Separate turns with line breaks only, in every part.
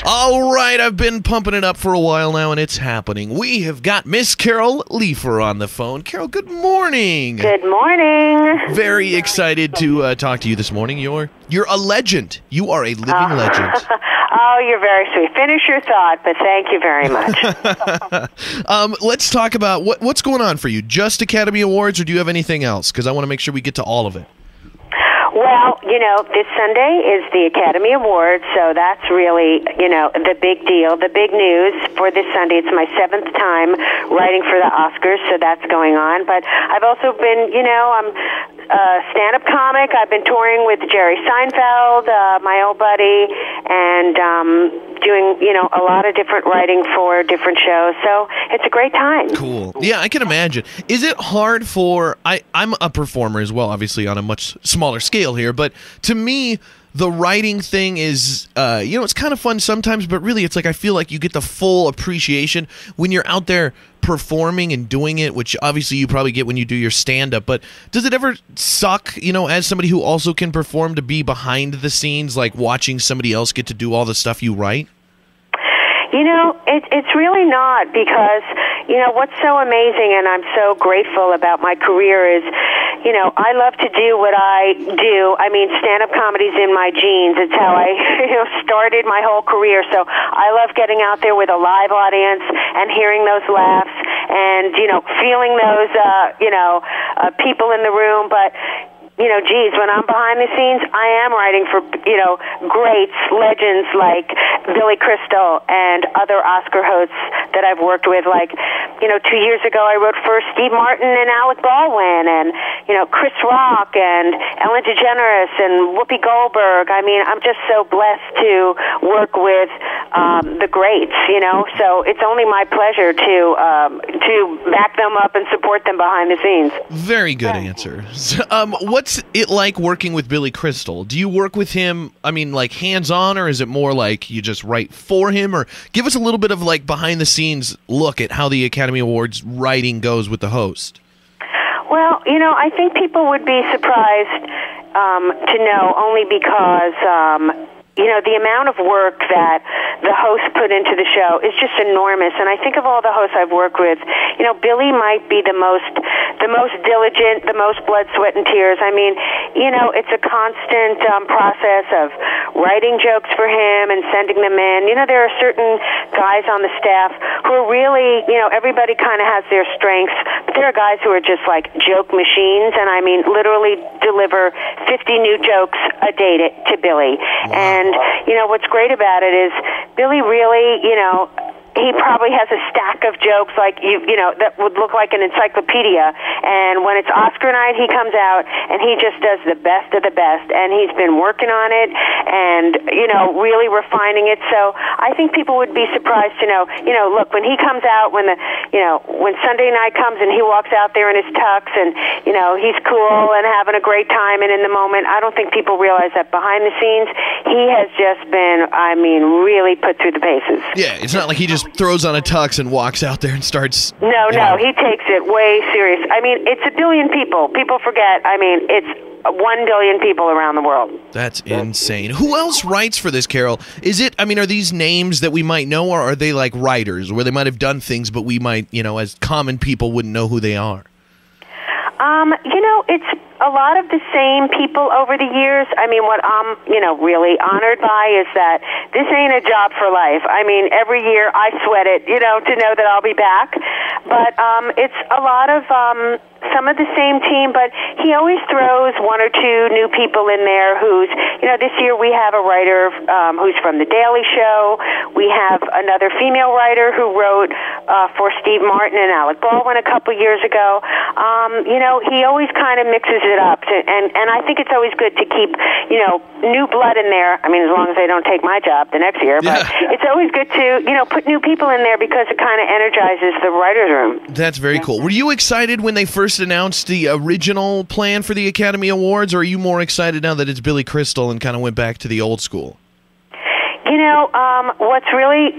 All right, I've been pumping it up for a while now, and it's happening. We have got Miss Carol Leifer on the phone. Carol, good morning.
Good morning.
Very excited to talk to you this morning. You're a legend. You are a living legend.
Oh, you're very sweet. Finish your thought, but thank you very much.
Let's talk about what's going on for you. Just Academy Awards, or do you have anything else? Because I want to make sure we get to all of it.
Well, this Sunday is the Academy Awards, so that's really, the big deal, the big news for this Sunday. It's my 7th time writing for the Oscars, so that's going on. But I've also been, I'm a stand-up comic. I've been touring with Jerry Seinfeld, my old buddy, and doing, a lot of different writing for different shows. So it's a great time.
Cool. Yeah, I can imagine. Is it hard for... I'm a performer as well, obviously on a much smaller scale here, but to me, the writing thing is, it's kind of fun sometimes, but really it's like I feel like you get the full appreciation when you're out there performing and doing it, which obviously you probably get when you do your stand-up, but does it ever suck, as somebody who also can perform, to be behind the scenes, like watching somebody else get to do all the stuff you write?
It's really not, because, what's so amazing and I'm so grateful about my career is, I love to do what I do. I mean, stand-up comedy's in my genes. It's how I started my whole career. So I love getting out there with a live audience and hearing those laughs and, feeling those, people in the room. But when I'm behind the scenes, I am writing for, greats, legends like Billy Crystal and other Oscar hosts that I've worked with. Like, 2 years ago I wrote for Steve Martin and Alec Baldwin and, Chris Rock and Ellen DeGeneres and Whoopi Goldberg. I mean, I'm just so blessed to work with the greats, so it's only my pleasure to back them up and support them behind the scenes.
Very good answer. What's it like working with Billy Crystal? Do you work with him, like hands-on, or is it more like you just write for him? Or give us a little bit of like behind-the-scenes look at how the Academy Awards writing goes with the host.
Well, I think people would be surprised to know, only because the amount of work that the hosts put into the show is just enormous. And I think of all the hosts I've worked with, Billy might be the most diligent, the most blood, sweat, and tears. I mean, it's a constant process of writing jokes for him and sending them in. There are certain guys on the staff who are really, everybody kind of has their strengths, but there are guys who are just like joke machines, and I mean, literally deliver 50 new jokes a day to Billy.
Wow.
And, what's great about it is Billy really, he probably has a stack of jokes like that would look like an encyclopedia. And when it's Oscar night, he comes out and he just does the best of the best. And he's been working on it and really refining it. So I think people would be surprised to know. Look, when he comes out, when Sunday night comes and he walks out there in his tux and he's cool and having a great time and in the moment, I don't think people realize that behind the scenes he has just been, really put through the paces.
Yeah, it's not like he just throws on a tux and walks out there and starts...
No, he takes it way serious. I mean, it's 1 billion people. People forget. I mean, it's 1 billion people around the world.
That's insane. Who else writes for this, Carol? Is it, are these names that we might know, or are they like writers where they might have done things, but we might, as common people wouldn't know who they are?
It's a lot of the same people over the years. I mean, what I'm, really honored by is that this ain't a job for life. I mean, every year I sweat it, to know that I'll be back. But it's a lot of some of the same team, but he always throws 1 or 2 new people in there who's, this year we have a writer who's from The Daily Show. We have another female writer who wrote for Steve Martin and Alec Baldwin a couple years ago. He always kind of mixes it up, and I think it's always good to keep, new blood in there. I mean, as long as they don't take my job the next year, but it's always good to, put new people in there because it kind of energizes the writer's room.
That's very cool. Were you excited when they first announced the original plan for the Academy Awards, or are you more excited now that it's Billy Crystal and kind of went back to the old school?
What's really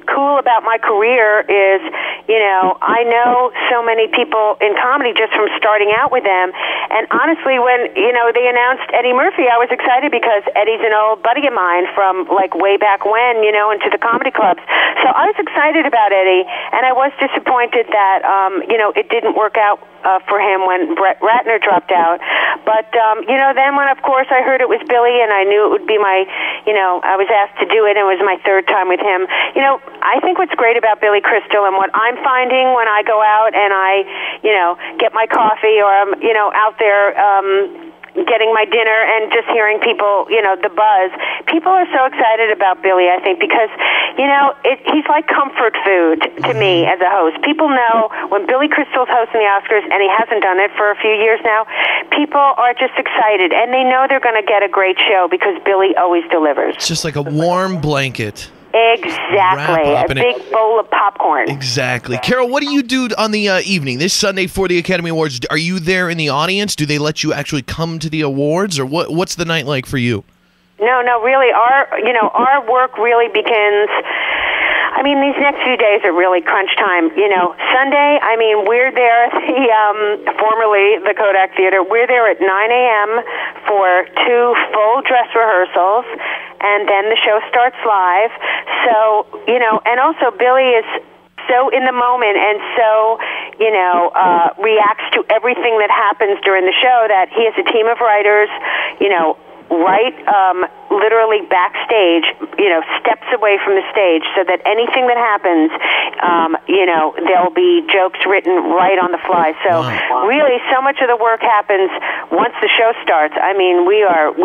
cool about my career is, I know so many people in comedy just from starting out with them. And honestly, when, they announced Eddie Murphy, I was excited because Eddie's an old buddy of mine from, like, way back when, into the comedy clubs. So I was excited about Eddie, and I was disappointed that, it didn't work out for him when Brett Ratner dropped out. But, then when, of course, I heard it was Billy, and I knew it would be my, I was asked to do it, and it was my third time with him. I think what's great about Billy Crystal and what I'm finding when I go out and I, get my coffee or I'm, out there, getting my dinner and just hearing people, the buzz. People are so excited about Billy, I think, because, he's like comfort food to me as a host. People know when Billy Crystal's hosting the Oscars, and he hasn't done it for a few years now, people are just excited, and they know they're going to get a great show because Billy always delivers.
It's just like a warm blanket.
Exactly. A big bowl of popcorn.
Exactly. Carol, what do you do on the evening this Sunday for the Academy Awards? Are you there in the audience? Do they let you actually come to the awards, or what's the night like for you?
No, really. Our work really begins. These next few days are really crunch time. Sunday, we're there at the, formerly the Kodak Theater. We're there at 9 a.m. for 2 full dress rehearsals, and then the show starts live. So, and also Billy is so in the moment and so, reacts to everything that happens during the show that he has a team of writers, literally backstage, steps away from the stage so that anything that happens, there'll be jokes written right on the fly. So really so much of the work happens once the show starts. We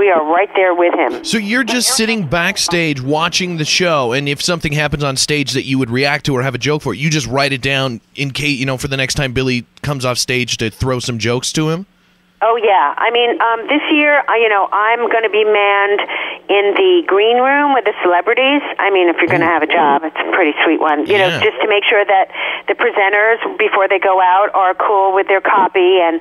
are right there with him.
So you're just sitting backstage watching the show, and if something happens on stage that you would react to or have a joke for, you just write it down in case, for the next time Billy comes off stage to throw some jokes to him?
Oh, yeah. This year, I'm going to be manned in the green room with the celebrities. If you're going to have a job, it's a pretty sweet one. Just to make sure that the presenters, before they go out, are cool with their copy and,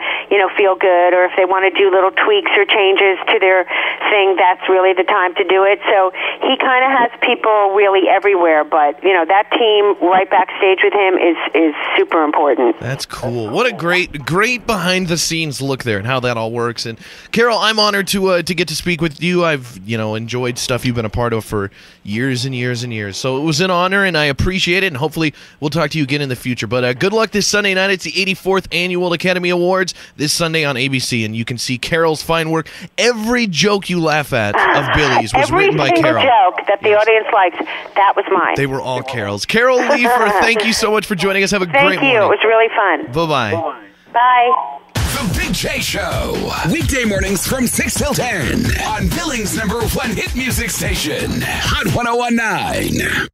feel good. Or if they want to do little tweaks or changes to their thing, that's really the time to do it. So he kind of has people really everywhere. But, that team right backstage with him is super important.
That's cool. What a great behind-the-scenes look there and how that all works. And Carol, I'm honored to get to speak with you. I've enjoyed stuff you've been a part of for years and years and years. So it was an honor, and I appreciate it. And hopefully we'll talk to you again in the future. But good luck this Sunday night. It's the 84th Annual Academy Awards this Sunday on ABC, and you can see Carol's fine work. Every joke you laugh at of Billy's was written by Carol.
Every single joke that the audience likes, that was mine.
They were all Carol's. Carol Leifer, thank you so much for joining us. Have a great morning.
Thank you. It was really fun.
Bye-bye.
Bye.
The Big J Show. Weekday mornings from 6 till 10 on Billings' #1 hit music station, Hot 101.9.